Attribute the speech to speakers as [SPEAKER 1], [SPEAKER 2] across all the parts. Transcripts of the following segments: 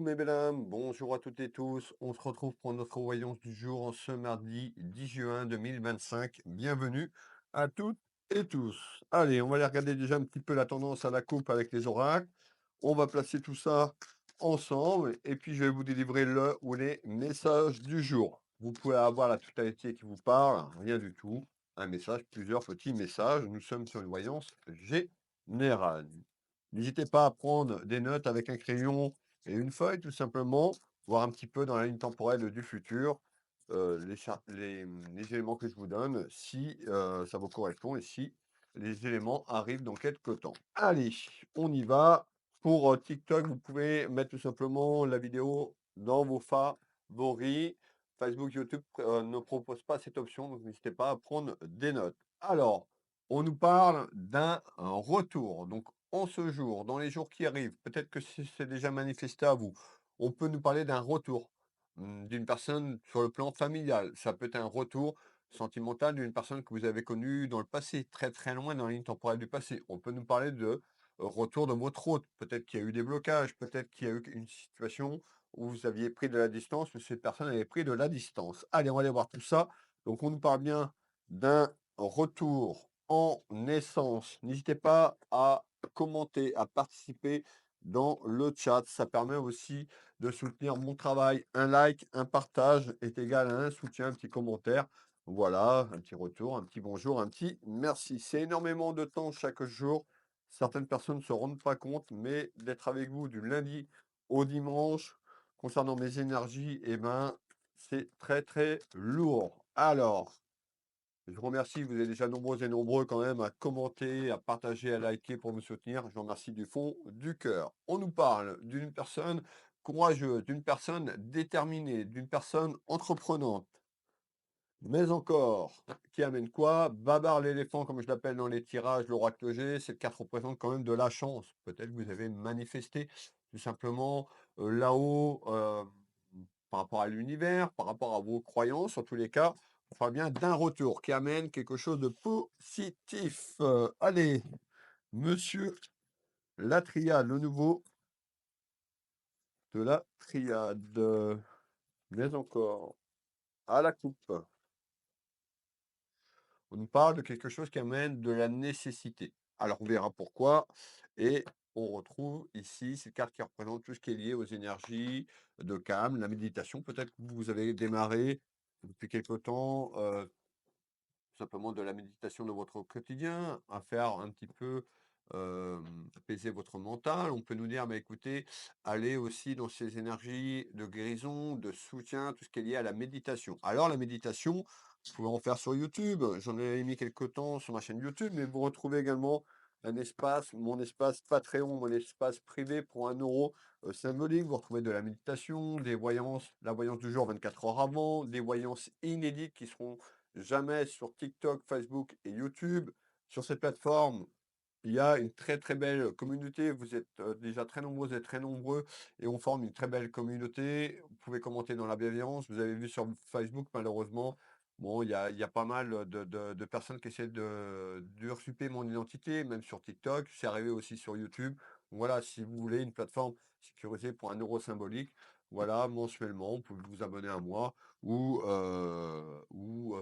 [SPEAKER 1] mes belles âmes, bonjour à toutes et tous. On se retrouve pour notre voyance du jour en ce mardi 10 juin 2025. Bienvenue à toutes et tous. Allez, on va aller regarder déjà un petit peu la tendance à la coupe avec les oracles. On va placer tout ça ensemble et puis je vais vous délivrer le ou les messages du jour. Vous pouvez avoir la totalité qui vous parle, rien du tout. Un message, plusieurs petits messages. Nous sommes sur une voyance générale. N'hésitez pas à prendre des notes avec un crayon et une feuille, tout simplement, voir un petit peu dans la ligne temporelle du futur les éléments que je vous donne, si ça vous correspond et si les éléments arrivent dans quelques temps. Allez, on y va. Pour TikTok, vous pouvez mettre tout simplement la vidéo dans vos favoris. Facebook, YouTube ne propose pas cette option, donc n'hésitez pas à prendre des notes. Alors, on nous parle d'un retour. Donc, en ce jour, dans les jours qui arrivent, peut-être que c'est déjà manifesté à vous, on peut nous parler d'un retour d'une personne sur le plan familial. Ça peut être un retour sentimental d'une personne que vous avez connue dans le passé, très très loin dans la ligne temporelle du passé. On peut nous parler de retour de votre hôte. Peut-être qu'il y a eu des blocages, peut-être qu'il y a eu une situation où vous aviez pris de la distance, mais cette personne avait pris de la distance. Allez, on va aller voir tout ça. Donc, on nous parle bien d'un retour en naissance. N'hésitez pas à commenter, à participer dans le chat. Ça permet aussi de soutenir mon travail. Un like, un partage est égal à un soutien, un petit commentaire. Voilà, un petit retour, un petit bonjour, un petit merci. C'est énormément de temps chaque jour. Certaines personnes ne se rendent pas compte, mais d'être avec vous du lundi au dimanche, concernant mes énergies, eh ben, c'est très très lourd. Alors, je vous remercie, vous êtes déjà nombreux et nombreux quand même à commenter, à partager, à liker pour me soutenir. Je vous remercie du fond du cœur. On nous parle d'une personne courageuse, d'une personne déterminée, d'une personne entreprenante. Mais encore, qui amène quoi? Babar l'éléphant, comme je l'appelle dans les tirages, l'oracle que j'ai, cette carte représente quand même de la chance. Peut-être que vous avez manifesté tout simplement là-haut par rapport à l'univers, par rapport à vos croyances, en tous les cas, on parle bien d'un retour qui amène quelque chose de positif. Allez, monsieur la triade, le nouveau de la triade. Mais encore, à la coupe. On nous parle de quelque chose qui amène de la nécessité. Alors, on verra pourquoi. Et on retrouve ici cette carte qui représente tout ce qui est lié aux énergies de calme, la méditation. Peut-être que vous avez démarré depuis quelque temps, tout simplement de la méditation de votre quotidien, à faire un petit peu apaiser votre mental. On peut nous dire, mais écoutez, allez aussi dans ces énergies de guérison, de soutien, tout ce qui est lié à la méditation. Alors, la méditation, vous pouvez en faire sur YouTube. J'en ai mis quelques temps sur ma chaîne YouTube, mais vous retrouvez également un espace, mon espace Patreon, mon espace privé pour 1 € symbolique. Vous retrouvez de la méditation, des voyances, la voyance du jour 24 heures avant, des voyances inédites qui seront jamais sur TikTok, Facebook et YouTube. Sur ces plateformes, il y a une très très belle communauté. Vous êtes déjà très nombreux et très nombreux et on forme une très belle communauté. Vous pouvez commenter dans la bienveillance. Vous avez vu sur Facebook, malheureusement, bon, il y a pas mal de personnes qui essaient d'usurper mon identité, même sur TikTok. C'est arrivé aussi sur YouTube. Voilà, si vous voulez une plateforme sécurisée pour 1 € symbolique, voilà, mensuellement, vous pouvez vous abonner à moi ou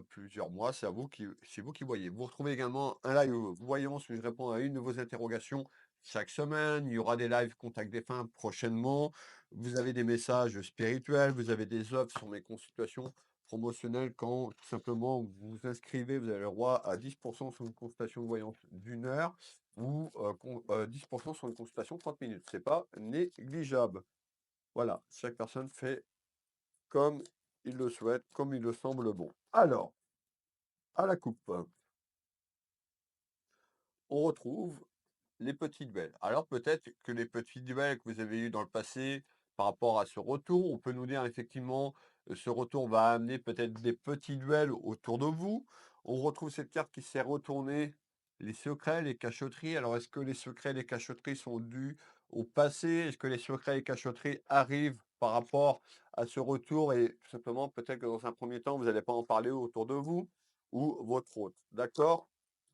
[SPEAKER 1] plusieurs mois, c'est vous qui voyez. Vous retrouvez également un live voyance où je réponds à une de vos interrogations chaque semaine. Il y aura des lives contact défunt prochainement. Vous avez des messages spirituels, vous avez des offres sur mes consultations promotionnelles quand tout simplement vous vous inscrivez, vous avez le droit à 10 sur une consultation de voyance d'1 heure ou 10 sur une consultation de 30 minutes. C'est pas négligeable. Voilà, chaque personne fait comme il le souhaite, comme il le semble bon. Alors, à la coupe, on retrouve les petites belles. Alors peut-être que les petites belles que vous avez eues dans le passé par rapport à ce retour, on peut nous dire effectivement, ce retour va amener peut-être des petits duels autour de vous. On retrouve cette carte qui s'est retournée, les secrets, les cachotteries. Alors est-ce que les secrets, les cachotteries sont dus au passé? Est-ce que les secrets et cachotteries arrivent par rapport à ce retour et tout simplement peut-être que dans un premier temps, vous n'allez pas en parler autour de vous ou votre hôte? D'accord?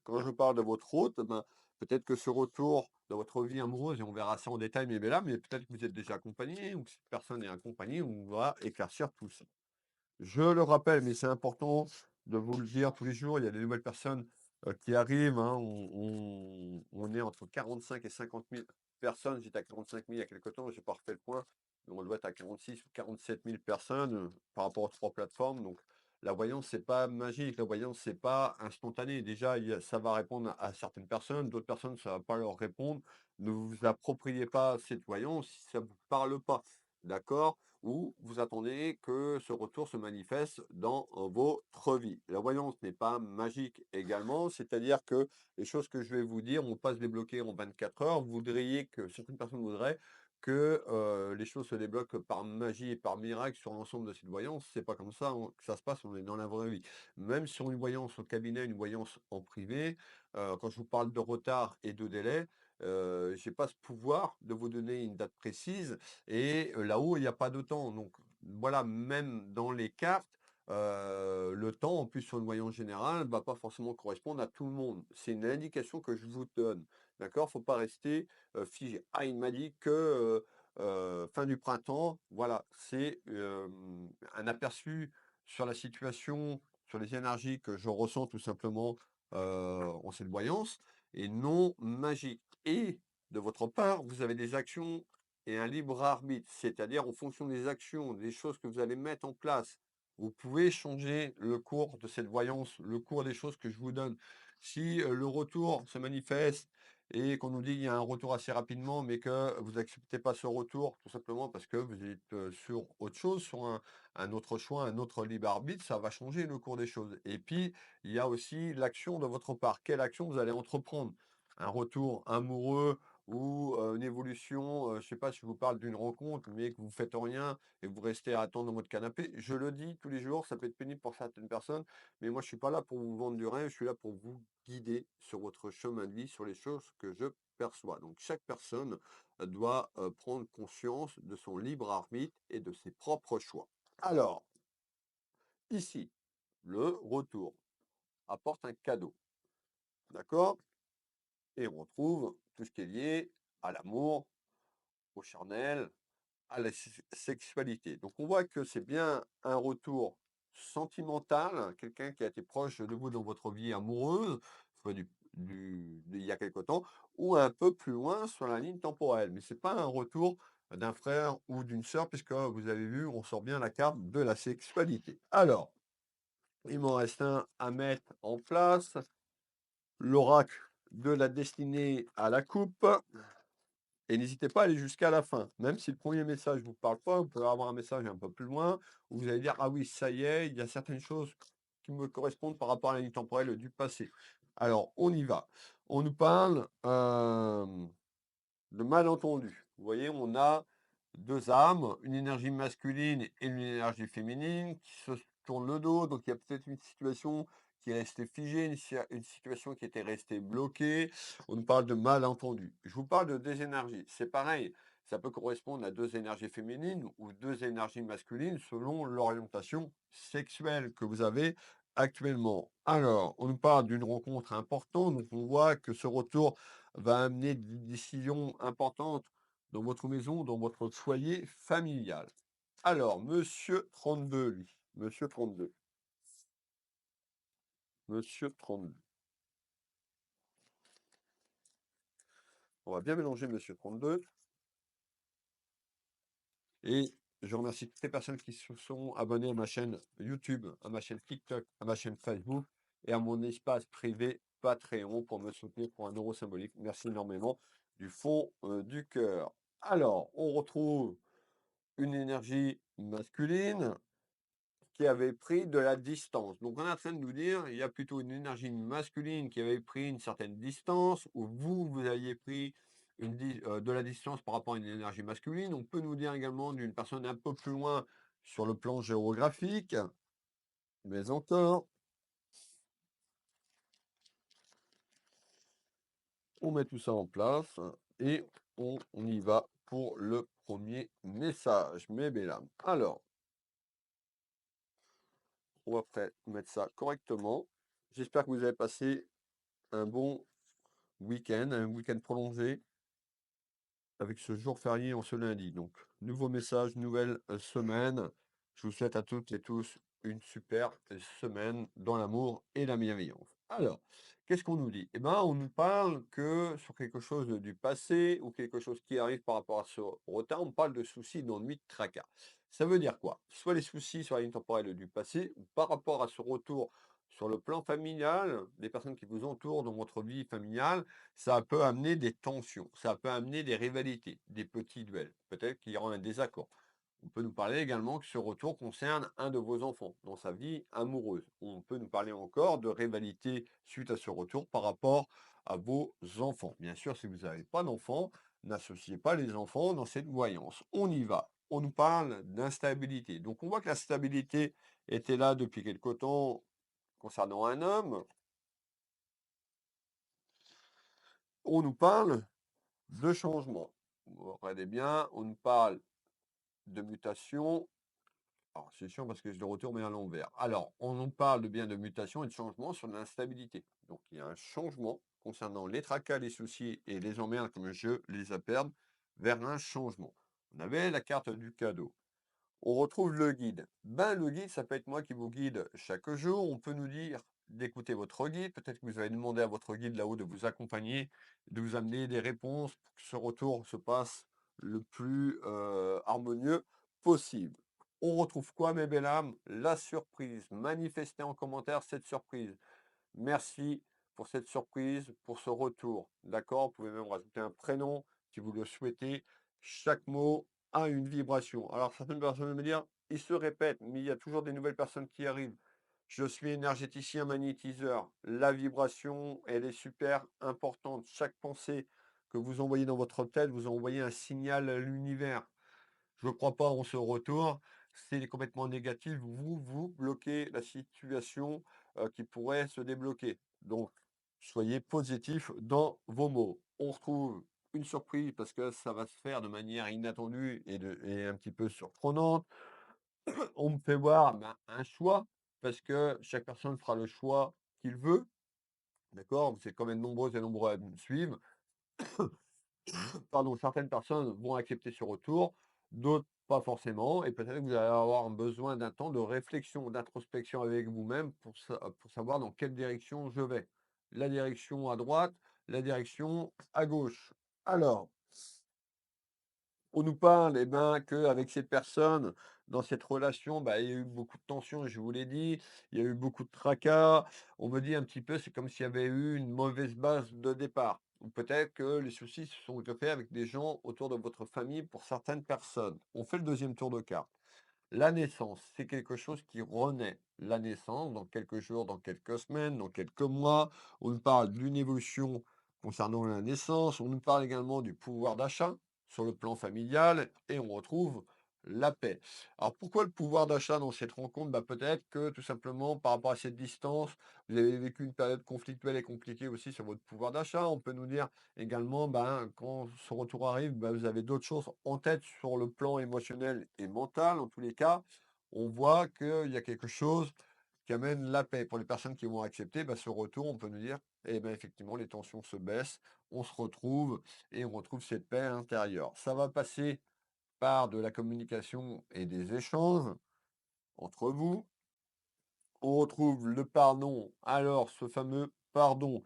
[SPEAKER 1] Quand je parle de votre hôte, ben, Peut-être que ce retour dans votre vie amoureuse, et on verra ça en détail, mais là, mais peut-être que vous êtes déjà accompagné ou que cette personne est accompagnée, on va éclaircir tout ça. Je le rappelle, mais c'est important de vous le dire tous les jours, il y a des nouvelles personnes, qui arrivent, hein. On est entre 45 et 50 000 personnes. J'étais à 45 000 il y a quelque temps, j'ai pas refait le point, mais on doit être à 46 ou 47 000 personnes, par rapport aux 3 plateformes. Donc la voyance, c'est pas magique, la voyance, c'est pas instantané. Déjà, ça va répondre à certaines personnes, d'autres personnes, ça va pas leur répondre. Ne vous appropriez pas cette voyance si ça vous parle pas, d'accord? Ou vous attendez que ce retour se manifeste dans votre vie. La voyance n'est pas magique également, c'est-à-dire que les choses que je vais vous dire vont pas se débloquer en 24 heures. Vous voudriez que certaines personnes voudraient que les choses se débloquent par magie et par miracle sur l'ensemble de cette voyance. C'est pas comme ça que ça se passe, on est dans la vraie vie. Même sur une voyance au cabinet, une voyance en privé, quand je vous parle de retard et de délai, j'ai pas ce pouvoir de vous donner une date précise et là-haut, il y a pas de temps. Donc voilà, même dans les cartes, le temps, en plus sur une voyance générale, va pas forcément correspondre à tout le monde. C'est une indication que je vous donne, d'accord? Faut pas rester, figé. Ah, il m'a dit que, fin du printemps, voilà, c'est, un aperçu sur la situation, sur les énergies que je ressens tout simplement, en cette voyance et non magique. Et de votre part, vous avez des actions et un libre arbitre, c'est-à-dire en fonction des actions, des choses que vous allez mettre en place, vous pouvez changer le cours de cette voyance, le cours des choses que je vous donne. Si le retour se manifeste et qu'on nous dit qu'il y a un retour assez rapidement, mais que vous n'acceptez pas ce retour, tout simplement parce que vous êtes sur autre chose, sur un autre choix, un autre libre arbitre, ça va changer le cours des choses. Et puis, il y a aussi l'action de votre part. Quelle action vous allez entreprendre? Un retour amoureux, ou une évolution, je sais pas si je vous parle d'une rencontre, mais que vous faites rien et que vous restez à attendre dans votre canapé. Je le dis tous les jours, ça peut être pénible pour certaines personnes, mais moi je suis pas là pour vous vendre du rêve, je suis là pour vous guider sur votre chemin de vie, sur les choses que je perçois. Donc chaque personne doit prendre conscience de son libre arbitre et de ses propres choix. Alors, ici, le retour apporte un cadeau, d'accord? Et on retrouve tout ce qui est lié à l'amour, au charnel, à la sexualité. Donc on voit que c'est bien un retour sentimental, quelqu'un qui a été proche de vous dans votre vie amoureuse, soit il y a quelque temps, ou un peu plus loin sur la ligne temporelle. Mais c'est pas un retour d'un frère ou d'une sœur, puisque vous avez vu, on sort bien la carte de la sexualité. Alors, il m'en reste un à mettre en place, l'oracle de la destinée à la coupe. Et n'hésitez pas à aller jusqu'à la fin. Même si le premier message ne vous parle pas, vous pouvez avoir un message un peu plus loin où vous allez dire: «Ah oui, ça y est, il y a certaines choses qui me correspondent par rapport à la ligne temporelle du passé». Alors, on y va. On nous parle, de malentendu. Vous voyez, on a 2 âmes, une énergie masculine et une énergie féminine qui se tournent le dos. Donc il y a peut-être une situation qui est restée figée, une situation qui était restée bloquée. On nous parle de malentendu. Je vous parle de 2 énergies. C'est pareil, ça peut correspondre à 2 énergies féminines ou 2 énergies masculines selon l'orientation sexuelle que vous avez actuellement. Alors, on nous parle d'une rencontre importante, donc on voit que ce retour va amener des décisions importantes dans votre maison, dans votre foyer familial. Alors, monsieur 32, lui, monsieur 32, monsieur 32. On va bien mélanger monsieur 32 et je remercie toutes les personnes qui se sont abonnées à ma chaîne YouTube, à ma chaîne TikTok, à ma chaîne Facebook et à mon espace privé Patreon pour me soutenir pour un euro symbolique. Merci énormément du fond du cœur. Alors, on retrouve une énergie masculine qui avait pris de la distance. Donc on est en train de nous dire, il y a plutôt une énergie masculine qui avait pris une certaine distance, ou vous, vous aviez pris de la distance par rapport à une énergie masculine. On peut nous dire également d'une personne un peu plus loin sur le plan géographique, mais encore, on met tout ça en place et on y va pour le premier message, mes belles âmes. Alors, on va mettre ça correctement. J'espère que vous avez passé un bon week-end, un week-end prolongé avec ce jour férié en ce lundi. Donc, nouveau message, nouvelle semaine. Je vous souhaite à toutes et tous une super semaine dans l'amour et la bienveillance. Alors, qu'est-ce qu'on nous dit? Eh ben, on nous parle que sur quelque chose du passé ou quelque chose qui arrive par rapport à ce retard, on parle de soucis, d'ennuis, de tracas. Ça veut dire quoi? Soit les soucis sur la ligne temporelle du passé ou par rapport à ce retour sur le plan familial, des personnes qui vous entourent dans votre vie familiale, ça peut amener des tensions, ça peut amener des rivalités, des petits duels. Peut-être qu'il y aura un désaccord. On peut nous parler également que ce retour concerne un de vos enfants dans sa vie amoureuse. On peut nous parler encore de rivalité suite à ce retour par rapport à vos enfants. Bien sûr, si vous n'avez pas d'enfants, n'associez pas les enfants dans cette voyance. On y va. On nous parle d'instabilité. Donc on voit que la stabilité était là depuis quelque temps concernant un homme. On nous parle de changement. Regardez bien, on nous parle de mutation. Alors, c'est chiant parce que je le retourne à l'envers. Alors, on nous parle de bien de mutation et de changement sur l'instabilité. Donc, il y a un changement concernant les tracas, les soucis et les emmerdes, comme je les appelle, vers un changement. On avait la carte du cadeau. On retrouve le guide. Ben, le guide, ça peut être moi qui vous guide chaque jour. On peut nous dire d'écouter votre guide. Peut-être que vous avez demandé à votre guide là-haut de vous accompagner, de vous amener des réponses pour que ce retour se passe le plus harmonieux possible. On retrouve quoi, mes belles âmes? La surprise. Manifestez en commentaire cette surprise. Merci pour cette surprise, pour ce retour. D'accord? Vous pouvez même rajouter un prénom si vous le souhaitez. Chaque mot a une vibration. Alors, certaines personnes vont me dire, il se répète, mais il y a toujours des nouvelles personnes qui arrivent. Je suis énergéticien magnétiseur. La vibration, elle est super importante. Chaque pensée que vous envoyez dans votre tête, vous envoyez un signal à l'univers. Je ne crois pas en ce retour. C'est complètement négatif. Vous bloquez la situation qui pourrait se débloquer. Donc, soyez positif dans vos mots. On retrouve une surprise parce que ça va se faire de manière inattendue et un petit peu surprenante. On me fait voir un choix parce que chaque personne fera le choix qu'il veut. D'accord? Vous êtes quand même nombreux et nombreux à me suivre. Pardon, certaines personnes vont accepter ce retour, d'autres pas forcément, et peut-être que vous allez avoir besoin d'un temps de réflexion, d'introspection avec vous-même pour savoir dans quelle direction je vais. La direction à droite, la direction à gauche. Alors, on nous parle, eh ben, qu'avec cette personne, dans cette relation, bah, il y a eu beaucoup de tensions, je vous l'ai dit, il y a eu beaucoup de tracas. On me dit un petit peu, c'est comme s'il y avait eu une mauvaise base de départ. Ou peut-être que les soucis se sont faits avec des gens autour de votre famille pour certaines personnes. On fait le deuxième tour de carte. La naissance, c'est quelque chose qui renaît. La naissance, dans quelques jours, dans quelques semaines, dans quelques mois, on nous parle d'une évolution concernant la naissance, on nous parle également du pouvoir d'achat sur le plan familial et on retrouve la paix. Alors pourquoi le pouvoir d'achat dans cette rencontre? Bah, peut-être que tout simplement par rapport à cette distance, vous avez vécu une période conflictuelle et compliquée aussi sur votre pouvoir d'achat. On peut nous dire également, ben, quand ce retour arrive, ben, vous avez d'autres choses en tête sur le plan émotionnel et mental. En tous les cas, on voit qu'il y a quelque chose qui amène la paix. Pour les personnes qui vont accepter, ben, ce retour, on peut nous dire, eh ben, effectivement, les tensions se baissent, on se retrouve et on retrouve cette paix intérieure. Ça va passer par de la communication et des échanges entre vous. On retrouve le pardon. Alors, ce fameux pardon.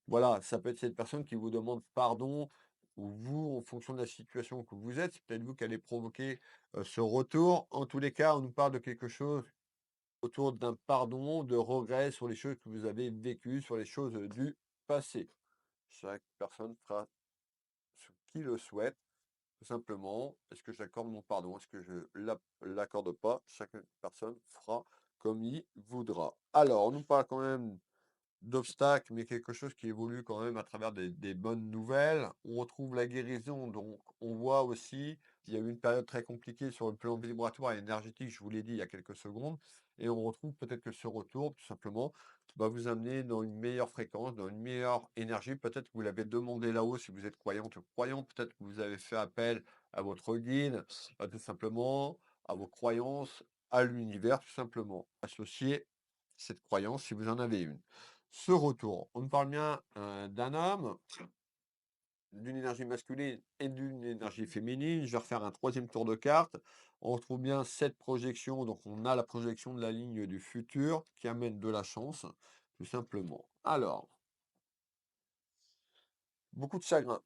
[SPEAKER 1] Voilà, ça peut être cette personne qui vous demande pardon, ou vous, en fonction de la situation que vous êtes, c'est peut-être vous qui allez provoquer ce retour. En tous les cas, on nous parle de quelque chose autour d'un pardon, de regret sur les choses que vous avez vécues, sur les choses du passé. Chaque personne fera ce qu'il le souhaite, tout simplement. Est-ce que j'accorde mon pardon? Est-ce que je l'accorde pas? Chaque personne fera comme il voudra. Alors, on nous parle quand même d'obstacles, mais quelque chose qui évolue quand même à travers des bonnes nouvelles. On retrouve la guérison, donc on voit aussi, il y a eu une période très compliquée sur le plan vibratoire et énergétique, je vous l'ai dit il y a quelques secondes, et on retrouve peut-être que ce retour, tout simplement, va vous amener dans une meilleure fréquence, dans une meilleure énergie. Peut-être que vous l'avez demandé là-haut si vous êtes croyante ou croyant, peut-être que vous avez fait appel à votre guide, tout simplement, à vos croyances, à l'univers, tout simplement. Associez cette croyance si vous en avez une. Ce retour, on parle bien, d'un homme, d'une énergie masculine et d'une énergie féminine. Je vais refaire un troisième tour de carte. On retrouve bien cette projection, donc on a la projection de la ligne du futur qui amène de la chance, tout simplement. Alors, beaucoup de chagrin.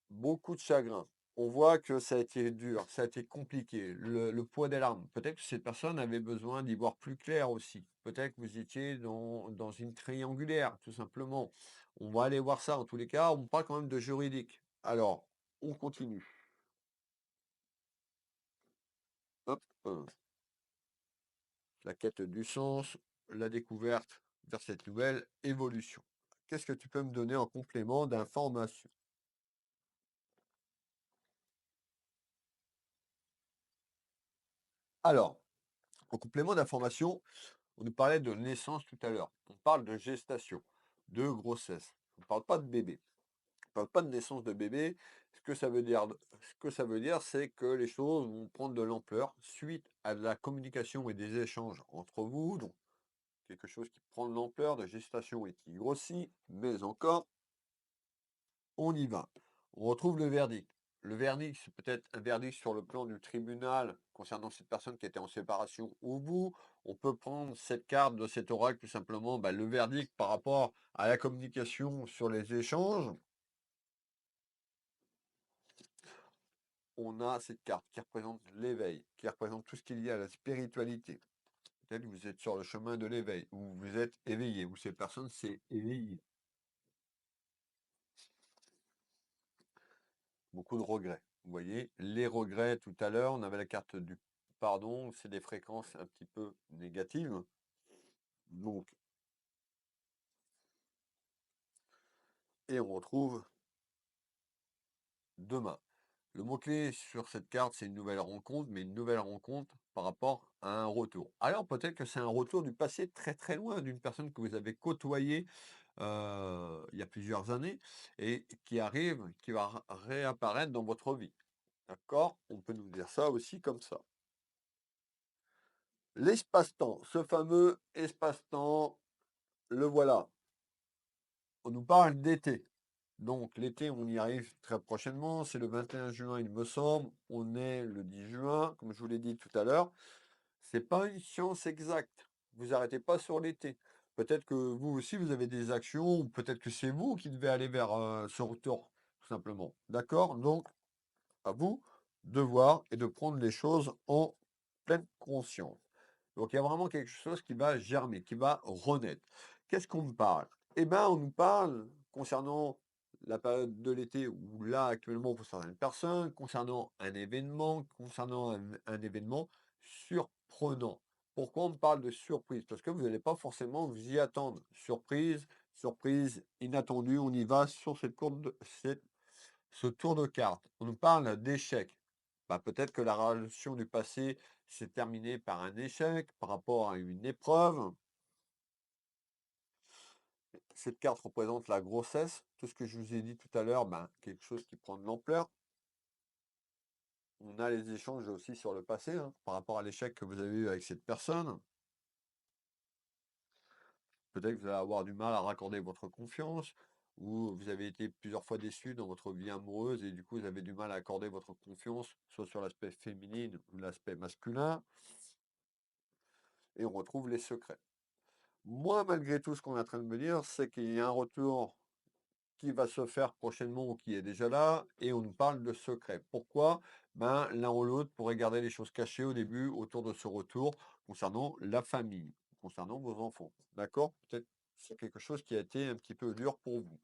[SPEAKER 1] Beaucoup de chagrin. On voit que ça a été dur, ça a été compliqué, le poids des larmes. Peut-être que cette personne avait besoin d'y voir plus clair aussi. Peut-être que vous étiez dans une triangulaire, tout simplement. On va aller voir ça. En tous les cas, on parle quand même de juridique. Alors, on continue. Hop, la quête du sens, la découverte vers cette nouvelle évolution. Qu'est-ce que tu peux me donner en complément d'information? Alors, en complément d'information, on nous parlait de naissance tout à l'heure. On parle de gestation, de grossesse. On ne parle pas de bébé. On ne parle pas de naissance de bébé. Ce que ça veut dire, c'est que les choses vont prendre de l'ampleur suite à de la communication et des échanges entre vous. Donc, quelque chose qui prend de l'ampleur de gestation et qui grossit, mais encore, on y va. On retrouve le verdict. Le verdict, c'est peut-être un verdict sur le plan du tribunal concernant cette personne qui était en séparation ou vous. On peut prendre cette carte de cet oracle tout simplement, bah, le verdict par rapport à la communication sur les échanges. On a cette carte qui représente l'éveil, qui représente tout ce qu'il y a à la spiritualité. Peut-être que vous êtes sur le chemin de l'éveil, ou vous êtes éveillé, ou cette personne s'est éveillée. Beaucoup de regrets. Vous voyez, les regrets tout à l'heure, on avait la carte du pardon, c'est des fréquences un petit peu négatives. Donc, et on retrouve demain. Le mot-clé sur cette carte, c'est une nouvelle rencontre, mais une nouvelle rencontre par rapport à un retour. Alors peut-être que c'est un retour du passé très très loin, d'une personne que vous avez côtoyée il y a plusieurs années et qui arrive, qui va réapparaître dans votre vie. D'accord? On peut nous dire ça aussi comme ça. L'espace-temps, ce fameux espace-temps, le voilà. On nous parle d'été. Donc l'été, on y arrive très prochainement. C'est le 21 juin, il me semble. On est le 10 juin, comme je vous l'ai dit tout à l'heure. C'est pas une science exacte. Vous arrêtez pas sur l'été. Peut-être que vous aussi, vous avez des actions, ou peut-être que c'est vous qui devez aller vers ce retour, tout simplement. D'accord? Donc, à vous de voir et de prendre les choses en pleine conscience. Donc, il y a vraiment quelque chose qui va germer, qui va renaître. Qu'est-ce qu'on me parle? Eh bien, on nous parle concernant la période de l'été où là, actuellement, pour certaines personnes, concernant un événement, concernant un événement surprenant. Pourquoi on me parle de surprise? Parce que vous n'allez pas forcément vous y attendre. Surprise, surprise, inattendue, on y va sur ce tour de cartes. On nous parle d'échec. Bah, peut-être que la relation du passé s'est terminée par un échec par rapport à une épreuve. Cette carte représente la grossesse. Tout ce que je vous ai dit tout à l'heure, ben, quelque chose qui prend de l'ampleur. On a les échanges aussi sur le passé, hein, par rapport à l'échec que vous avez eu avec cette personne. Peut-être que vous allez avoir du mal à raccorder votre confiance, ou vous avez été plusieurs fois déçu dans votre vie amoureuse et du coup vous avez du mal à accorder votre confiance, soit sur l'aspect féminin ou l'aspect masculin, et on retrouve les secrets. Moi, malgré tout, ce qu'on est en train de me dire, c'est qu'il y a un retour qui va se faire prochainement ou qui est déjà là, et on nous parle de secrets. Pourquoi? Ben, l'un ou l'autre pourrait garder les choses cachées au début autour de ce retour concernant la famille, concernant vos enfants. D'accord? Peut-être c'est quelque chose qui a été un petit peu dur pour vous.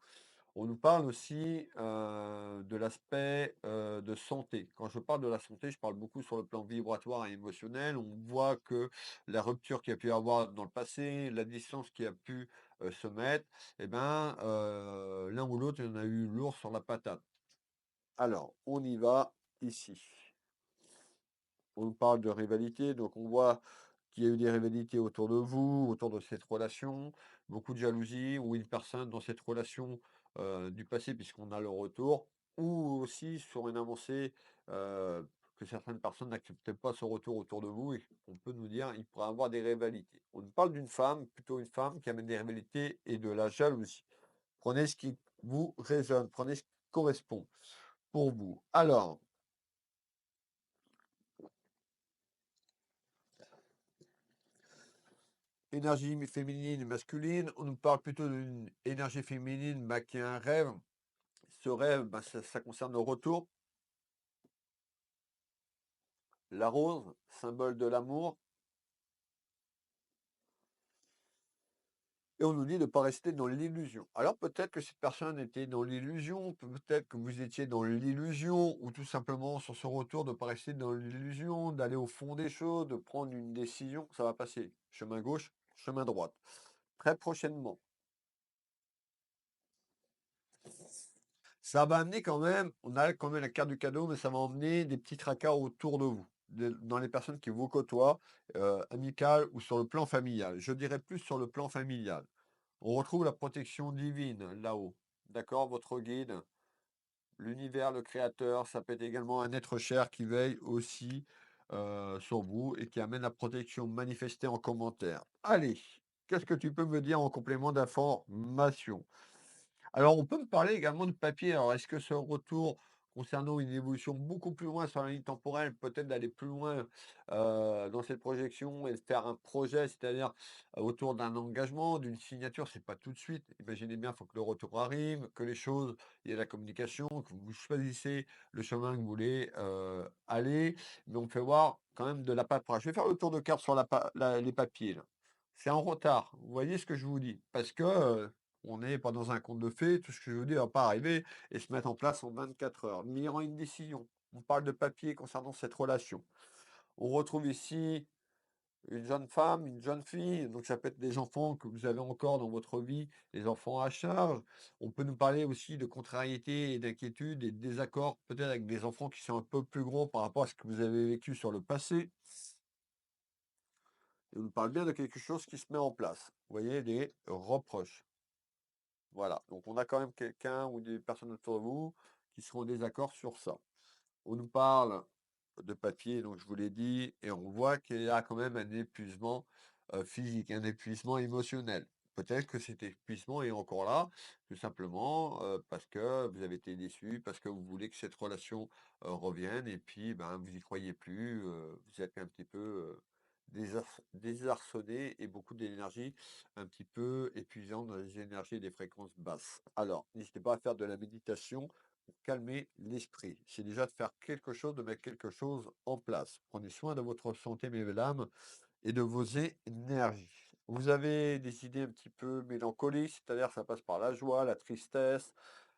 [SPEAKER 1] On nous parle aussi de l'aspect de santé. Quand je parle de la santé, je parle beaucoup sur le plan vibratoire et émotionnel. On voit que la rupture qu'il y a pu y avoir dans le passé, la distance qui a pu se mettre, eh ben, l'un ou l'autre, il y en a eu lourd sur la patate. Alors, on y va ici. On nous parle de rivalité, donc on voit qu'il y a eu des rivalités autour de vous, autour de cette relation, beaucoup de jalousie, ou une personne dans cette relation du passé, puisqu'on a le retour, ou aussi sur une avancée que certaines personnes n'acceptent pas ce retour autour de vous et on peut nous dire il pourrait avoir des rivalités. On nous parle d'une femme, plutôt une femme qui amène des rivalités et de la jalousie. Prenez ce qui vous résonne, prenez ce qui correspond pour vous. Alors, énergie féminine, masculine, on nous parle plutôt d'une énergie féminine bah, qui a un rêve. Ce rêve, bah, ça concerne le retour. La rose, symbole de l'amour. Et on nous dit de ne pas rester dans l'illusion. Alors peut-être que cette personne était dans l'illusion, peut-être que vous étiez dans l'illusion, ou tout simplement sur ce retour de ne pas rester dans l'illusion, d'aller au fond des choses, de prendre une décision. Ça va passer. Chemin gauche, chemin droite. Très prochainement. Ça va amener quand même, on a quand même la carte du cadeau, mais ça va emmener des petits tracas autour de vous, dans les personnes qui vous côtoient, amicales ou sur le plan familial. Je dirais plus sur le plan familial. On retrouve la protection divine là-haut. D'accord? Votre guide, l'univers, le créateur, ça peut être également un être cher qui veille aussi sur vous et qui amène la protection manifestée en commentaire. Allez, qu'est-ce que tu peux me dire en complément d'information? Alors, on peut me parler également de papier. Alors, est-ce que ce retour concernant une évolution beaucoup plus loin sur la ligne temporelle, peut-être d'aller plus loin dans cette projection et de faire un projet, c'est-à-dire autour d'un engagement, d'une signature, c'est pas tout de suite. Imaginez bien, il faut que le retour arrive, que les choses, il y a la communication, que vous choisissez le chemin que vous voulez aller, mais on me fait voir quand même de la paperasse. Je vais faire le tour de carte sur les papiers, là. C'est en retard. Vous voyez ce que je vous dis? Parce que on n'est pas dans un conte de fées, tout ce que je veux dire va pas arriver et se mettre en place en 24 heures. Mais il y aura une décision. On parle de papier concernant cette relation. On retrouve ici une jeune femme, une jeune fille, donc ça peut être des enfants que vous avez encore dans votre vie, les enfants à charge. On peut nous parler aussi de contrariétés et d'inquiétudes et de désaccords, peut-être avec des enfants qui sont un peu plus gros par rapport à ce que vous avez vécu sur le passé. Et on nous parle bien de quelque chose qui se met en place. Vous voyez, des reproches. Voilà, donc on a quand même quelqu'un ou des personnes autour de vous qui seront en désaccord sur ça. On nous parle de papier, donc je vous l'ai dit, et on voit qu'il y a quand même un épuisement physique, un épuisement émotionnel. Peut-être que cet épuisement est encore là, tout simplement parce que vous avez été déçu, parce que vous voulez que cette relation revienne, et puis ben, vous n'y croyez plus, vous êtes un petit peu désarçonné et beaucoup d'énergie un petit peu épuisante dans les énergies et des fréquences basses. Alors, n'hésitez pas à faire de la méditation pour calmer l'esprit. C'est déjà de faire quelque chose, de mettre quelque chose en place. Prenez soin de votre santé, mesdames, et de vos énergies. Vous avez des idées un petit peu mélancoliques, c'est-à-dire ça passe par la joie, la tristesse,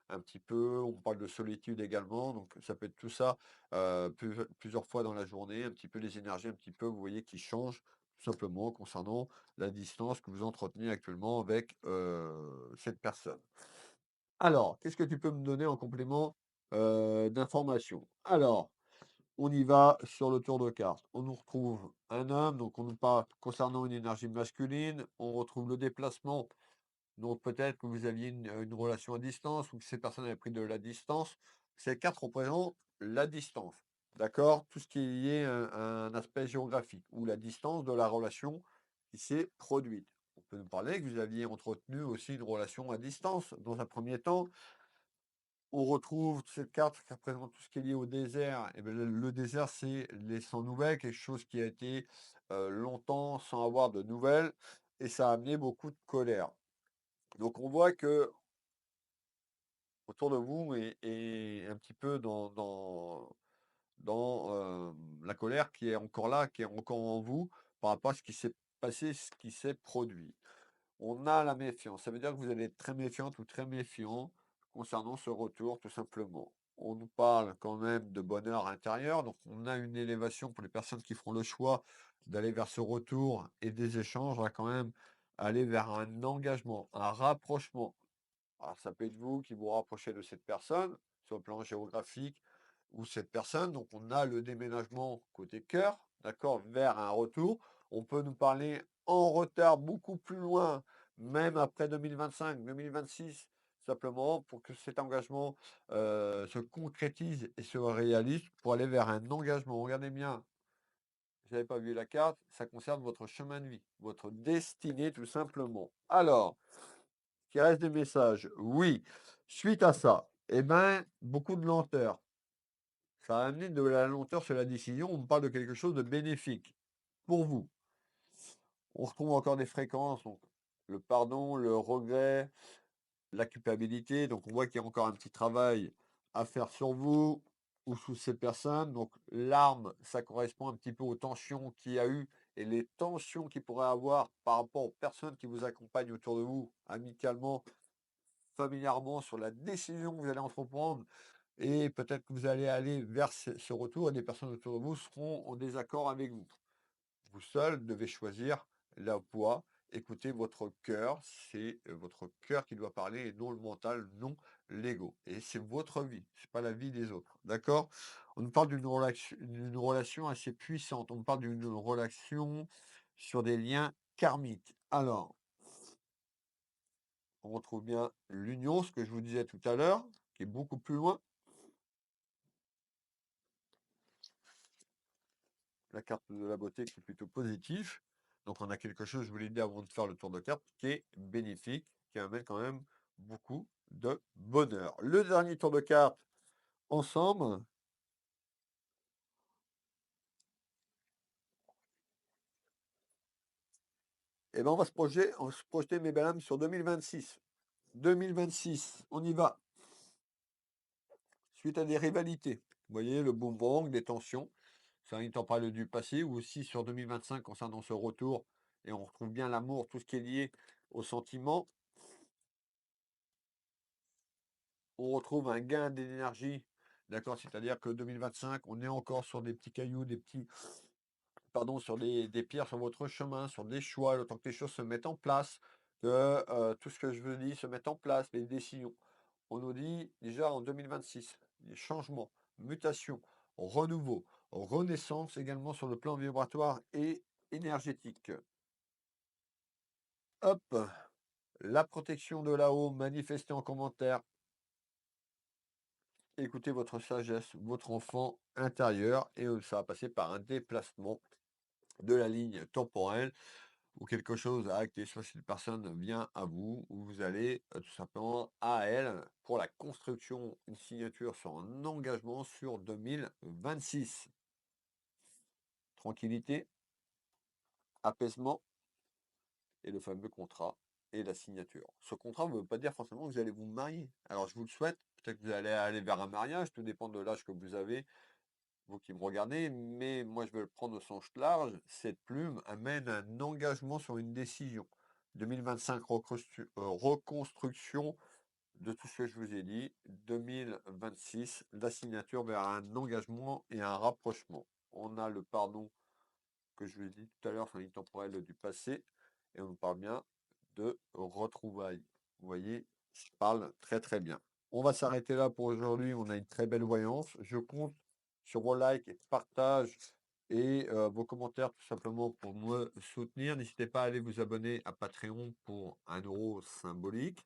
[SPEAKER 1] un petit peu, on parle de solitude également, donc ça peut être tout ça plusieurs fois dans la journée, un petit peu les énergies, un petit peu, vous voyez, qui changent tout simplement concernant la distance que vous entretenez actuellement avec cette personne. Alors, qu'est-ce que tu peux me donner en complément d'informations? Alors, on y va sur le tour de carte. On nous retrouve un homme, donc on nous parle concernant une énergie masculine. On retrouve le déplacement, donc peut-être que vous aviez une relation à distance ou que ces personnes avaient pris de la distance. Ces cartes représentent la distance, d'accord? Tout ce qui est lié à un aspect géographique ou la distance de la relation qui s'est produite. On peut nous parler que vous aviez entretenu aussi une relation à distance dans un premier temps. On retrouve cette carte qui représente tout ce qui est lié au désert. Et bien, le désert, c'est les sans nouvelles, quelque chose qui a été longtemps sans avoir de nouvelles, et ça a amené beaucoup de colère. Donc on voit que autour de vous et un petit peu dans la colère qui est encore là, qui est encore en vous par rapport à ce qui s'est passé, ce qui s'est produit. On a la méfiance. Ça veut dire que vous allez être très méfiante ou très méfiant concernant ce retour, tout simplement. On nous parle quand même de bonheur intérieur, donc on a une élévation pour les personnes qui feront le choix d'aller vers ce retour et des échanges, on va quand même aller vers un engagement, un rapprochement. Alors, ça peut être vous qui vous rapprochez de cette personne sur le plan géographique ou cette personne. Donc, on a le déménagement côté cœur, d'accord, vers un retour. On peut nous parler en retard beaucoup plus loin, même après 2025, 2026. simplement pour que cet engagement, se concrétise et se réalise pour aller vers un engagement. Regardez bien, vous n'avez pas vu la carte, ça concerne votre chemin de vie, votre destinée tout simplement. Alors, qu'il reste des messages? Oui. Suite à ça, eh ben, beaucoup de lenteur. Ça a amené de la lenteur sur la décision. On parle de quelque chose de bénéfique pour vous. On retrouve encore des fréquences, donc le pardon, le regret, la culpabilité. Donc on voit qu'il y a encore un petit travail à faire sur vous ou sous ces personnes. Donc l'arme, ça correspond un petit peu aux tensions qu'il y a eu et les tensions qu'il pourrait avoir par rapport aux personnes qui vous accompagnent autour de vous, amicalement, familièrement, sur la décision que vous allez entreprendre. Et peut-être que vous allez aller vers ce retour et des personnes autour de vous seront en désaccord avec vous. Vous seul devez choisir la voie, écoutez votre cœur, c'est votre cœur qui doit parler et non le mental, non l'ego. Et c'est votre vie, c'est pas la vie des autres. D'accord? On nous parle d'une relation assez puissante. On nous parle d'une relation sur des liens karmiques. Alors, on retrouve bien l'union, ce que je vous disais tout à l'heure, qui est beaucoup plus loin. La carte de la beauté qui est plutôt positif. Donc on a quelque chose, je vous l'ai dit avant de faire le tour de carte, qui est bénéfique, qui amène quand même beaucoup de bonheur. Le dernier tour de carte ensemble, et ben on va se projeter mes belles âmes sur 2026. 2026, on y va. Suite à des rivalités. Vous voyez, le boomerang, des tensions. Ça invite en parler du passé, ou aussi sur 2025 concernant ce retour, et on retrouve bien l'amour, tout ce qui est lié au sentiment. On retrouve un gain d'énergie, d'accord? C'est-à-dire que 2025, on est encore sur des petits cailloux, sur des pierres sur votre chemin, sur des choix, le temps que les choses se mettent en place, que tout ce que je veux dire se mette en place, les décisions. On nous dit déjà en 2026, des changements, mutations, renouveau, renaissance également sur le plan vibratoire et énergétique. Hop, la protection de là-haut, manifestée en commentaire. Écoutez votre sagesse, votre enfant intérieur, et ça va passer par un déplacement de la ligne temporelle ou quelque chose à acter, soit si une personne vient à vous, ou vous allez tout simplement à elle pour la construction, une signature sur un engagement sur 2026. Tranquillité, apaisement et le fameux contrat et la signature. Ce contrat ne veut pas dire forcément que vous allez vous marier. Alors je vous le souhaite, peut-être que vous allez aller vers un mariage, tout dépend de l'âge que vous avez, vous qui me regardez, mais moi je vais le prendre au sens large. Cette plume amène un engagement sur une décision. 2025, reconstruction de tout ce que je vous ai dit. 2026, la signature vers un engagement et un rapprochement. On a le pardon que je vous ai dit tout à l'heure sur la ligne temporelle du passé, et on parle bien de retrouvailles. Vous voyez, je parle très très bien. On va s'arrêter là pour aujourd'hui. On a une très belle voyance. Je compte sur vos likes et partages et vos commentaires tout simplement pour me soutenir. N'hésitez pas à aller vous abonner à Patreon pour 1 € symbolique.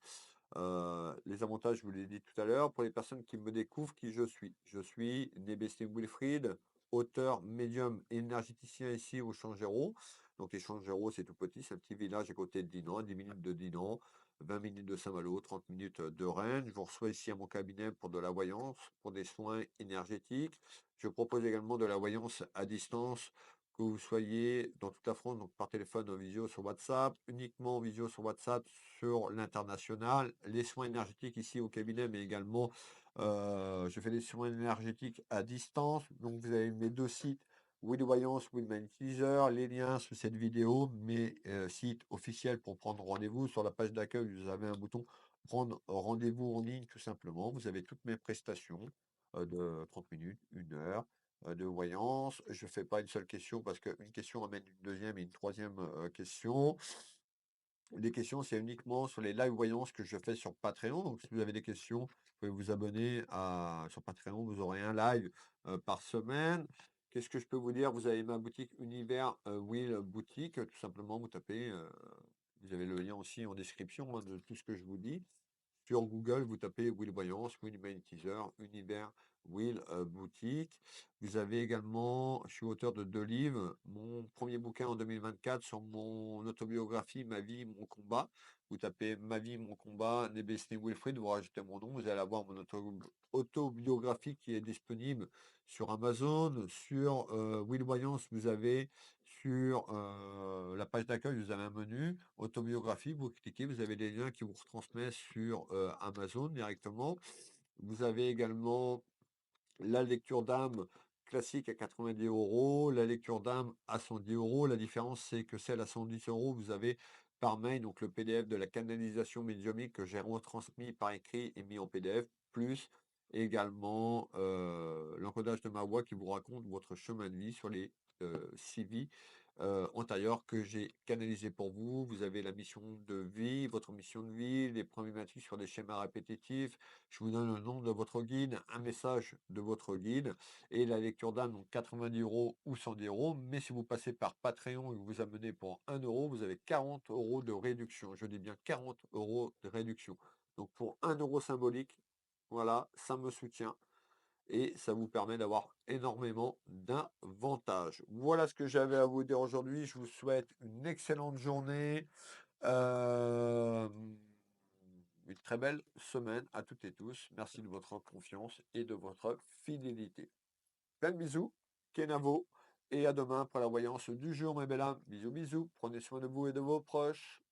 [SPEAKER 1] Les avantages, je vous l'ai dit tout à l'heure. Pour les personnes qui me découvrent, qui je suis. Je suis Nébesté Wilfried, auteur, médium et énergéticien ici au Changéro. Donc les Changéro, c'est tout petit, c'est un petit village à côté de Dinan, 10 minutes de Dinan, 20 minutes de Saint-Malo, 30 minutes de Rennes. Je vous reçois ici à mon cabinet pour de la voyance, pour des soins énergétiques. Je propose également de la voyance à distance, que vous soyez dans toute la France, donc par téléphone, en visio, sur WhatsApp, uniquement en visio sur WhatsApp, sur l'international. Les soins énergétiques ici au cabinet, mais également je fais des soins énergétiques à distance. Donc vous avez mes 2 sites, Will Voyance, Will Magnétiseur, les liens sous cette vidéo, mes sites officiels pour prendre rendez-vous. Sur la page d'accueil, vous avez un bouton prendre rendez-vous en ligne tout simplement. Vous avez toutes mes prestations de 30 minutes, 1 heure de voyance. Je ne fais pas une seule question parce qu'une question amène une deuxième et une troisième question. Les questions, c'est uniquement sur les live voyances que je fais sur Patreon. Donc, si vous avez des questions, vous pouvez vous abonner sur Patreon. Vous aurez un live par semaine. Qu'est-ce que je peux vous dire? Vous avez ma boutique Univers Will Boutique. Tout simplement, vous tapez. Vous avez le lien aussi en description de tout ce que je vous dis. Sur Google, vous tapez Will Voyance, Will Magnétiseur, Univers, Will Boutique. Vous avez également, je suis auteur de 2 livres, mon premier bouquin en 2024 sur mon autobiographie Ma vie, mon combat. Vous tapez Ma vie, mon combat, Nebesni Wilfried, vous rajoutez mon nom, vous allez avoir mon autobiographie qui est disponible sur Amazon. Sur Will Voyance, vous avez sur la page d'accueil, vous avez un menu, autobiographie, vous cliquez, vous avez des liens qui vous retransmettent sur Amazon directement. Vous avez également la lecture d'âme classique à 90 euros, la lecture d'âme à 110 euros. La différence, c'est que celle à 110 euros, vous avez par mail, donc le PDF de la canalisation médiumnique que j'ai retransmis par écrit et mis en PDF, plus également l'encodage de ma voix qui vous raconte votre chemin de vie sur les 6 vies antérieures que j'ai canalisées pour vous. Vous avez la mission de vie, votre mission de vie, les problématiques sur des schémas répétitifs, je vous donne le nom de votre guide, un message de votre guide et la lecture d'âme, donc 90 euros ou 110 euros. Mais si vous passez par Patreon et que vous amenez pour 1 euro, vous avez 40 euros de réduction. Je dis bien 40 euros de réduction. Donc pour 1 euro symbolique, voilà, ça me soutient et ça vous permet d'avoir énormément d'avantages. Voilà ce que j'avais à vous dire aujourd'hui. Je vous souhaite une excellente journée. Euh, une très belle semaine à toutes et tous. Merci de votre confiance et de votre fidélité. Plein de bisous, Kenavo, et à demain pour la voyance du jour, mes belles âmes. Bisous, bisous. Prenez soin de vous et de vos proches.